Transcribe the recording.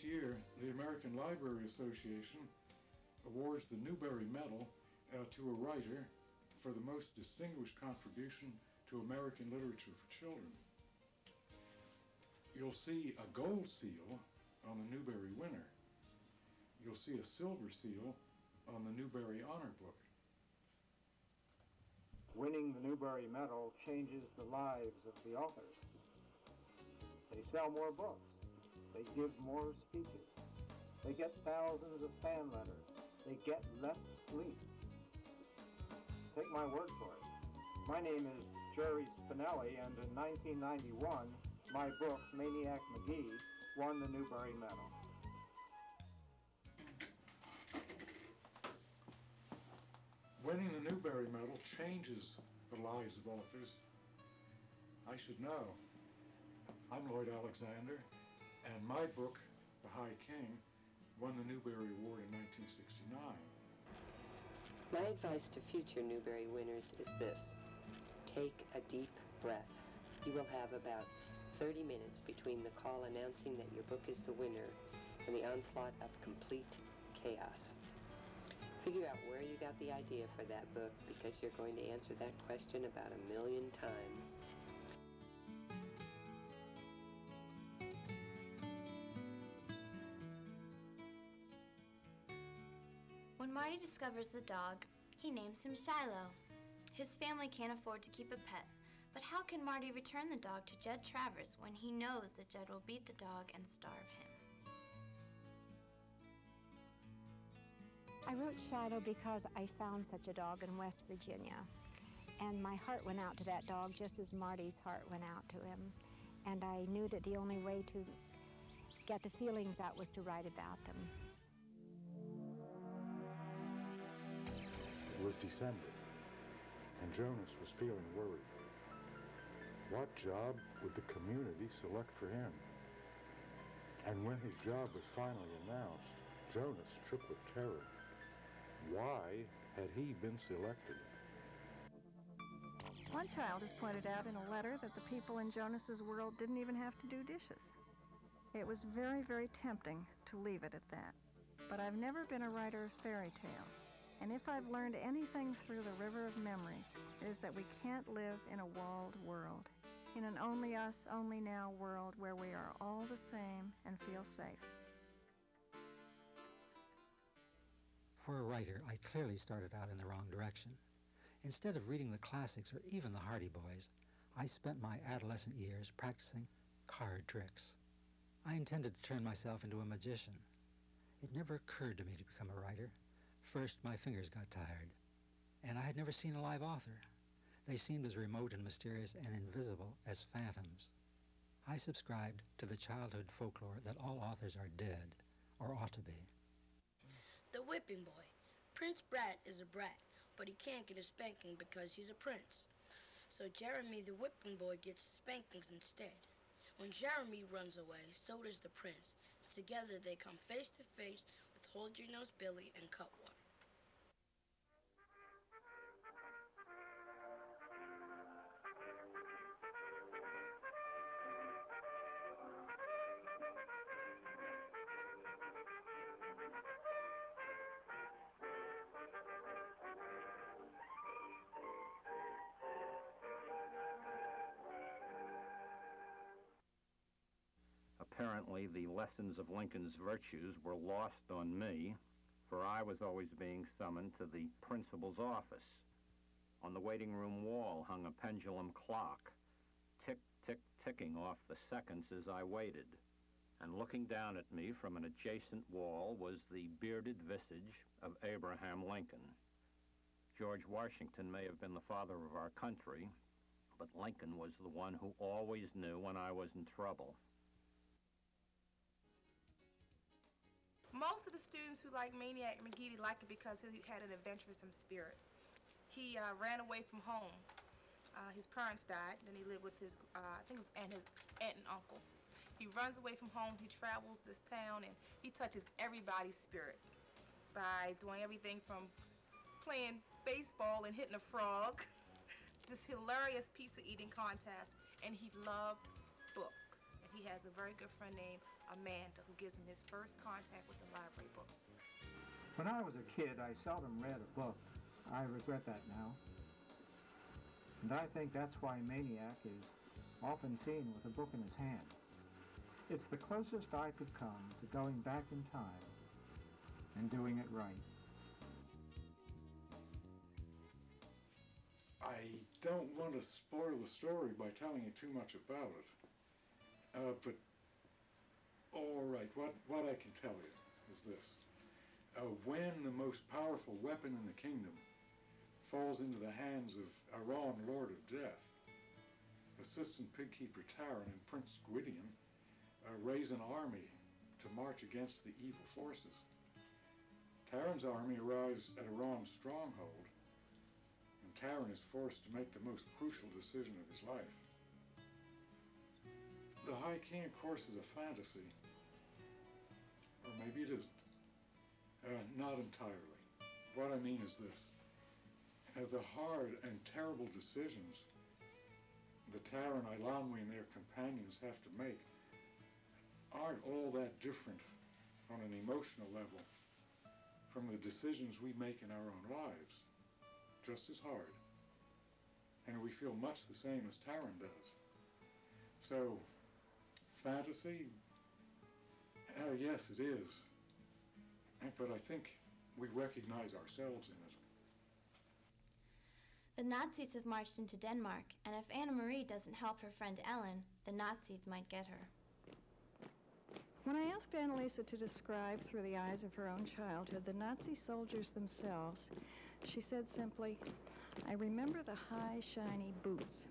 Each year, the American Library Association awards the Newbery Medal to a writer for the most distinguished contribution to American literature for children. You'll see a gold seal on the Newbery winner. You'll see a silver seal on the Newbery Honor Book. Winning the Newbery Medal changes the lives of the authors. They sell more books. They give more speeches. They get thousands of fan letters. They get less sleep. Take my word for it. My name is Jerry Spinelli, and in 1991, my book, Maniac McGee, won the Newbery Medal. Winning the Newbery Medal changes the lives of authors. I should know. I'm Lloyd Alexander, and my book, The High King, won the Newbery Award in 1969. My advice to future Newbery winners is this: take a deep breath. You will have about 30 minutes between the call announcing that your book is the winner and the onslaught of complete chaos. Figure out where you got the idea for that book, because you're going to answer that question about 1,000,000 times. When Marty discovers the dog, he names him Shiloh. His family can't afford to keep a pet, but how can Marty return the dog to Jed Travers when he knows that Jed will beat the dog and starve him? I wrote Shiloh because I found such a dog in West Virginia, and my heart went out to that dog just as Marty's heart went out to him, and I knew that the only way to get the feelings out was to write about them. It was December, and Jonas was feeling worried. What job would the community select for him? And when his job was finally announced, Jonas shook with terror. Why had he been selected? One child has pointed out in a letter that the people in Jonas's world didn't even have to do dishes. It was very, very tempting to leave it at that. But I've never been a writer of fairy tales. And if I've learned anything through the river of memories, it is that we can't live in a walled world, in an only us, only now world where we are all the same and feel safe. For a writer, I clearly started out in the wrong direction. Instead of reading the classics or even the Hardy Boys, I spent my adolescent years practicing card tricks. I intended to turn myself into a magician. It never occurred to me to become a writer. First, my fingers got tired, and I had never seen a live author. They seemed as remote and mysterious and invisible as phantoms. I subscribed to the childhood folklore that all authors are dead, or ought to be. The Whipping Boy. Prince Brat is a brat, but he can't get a spanking because he's a prince. So Jeremy the Whipping Boy gets spankings instead. When Jeremy runs away, so does the prince. Together they come face to face with Hold Your Nose Billy and Cutwater. Apparently, the lessons of Lincoln's virtues were lost on me, for I was always being summoned to the principal's office. On the waiting room wall hung a pendulum clock, tick, tick, ticking off the seconds as I waited. And looking down at me from an adjacent wall was the bearded visage of Abraham Lincoln. George Washington may have been the father of our country, but Lincoln was the one who always knew when I was in trouble. Most of the students who like Maniac McGee like it because he had an adventuresome spirit. He ran away from home. His parents died, then he lived with his, I think it was his aunt and uncle. He runs away from home, he travels this town, and he touches everybody's spirit by doing everything from playing baseball and hitting a frog, this hilarious pizza eating contest, and he loved books. And he has a very good friend named Amanda, who gives him his first contact with the library book. When I was a kid, I seldom read a book. I regret that now. And I think that's why Maniac is often seen with a book in his hand. It's the closest I could come to going back in time and doing it right. I don't want to spoil the story by telling you too much about it. But all right, what I can tell you is this. When the most powerful weapon in the kingdom falls into the hands of Aron, Lord of Death, Assistant Pigkeeper Taran and Prince Gwydion raise an army to march against the evil forces. Taran's army arrives at Aron's stronghold, and Taran is forced to make the most crucial decision of his life. The High King, of course, is a fantasy, or maybe it isn't. Not entirely. What I mean is this. The hard and terrible decisions the Taran, Eilonwy, and their companions have to make aren't all that different on an emotional level from the decisions we make in our own lives. Just as hard. And we feel much the same as Taran does. So, fantasy? Yes, it is. But I think we recognize ourselves in it. The Nazis have marched into Denmark, and if Anna Marie doesn't help her friend Ellen, the Nazis might get her. When I asked Annalisa to describe through the eyes of her own childhood the Nazi soldiers themselves, she said simply, "I remember the high, shiny boots.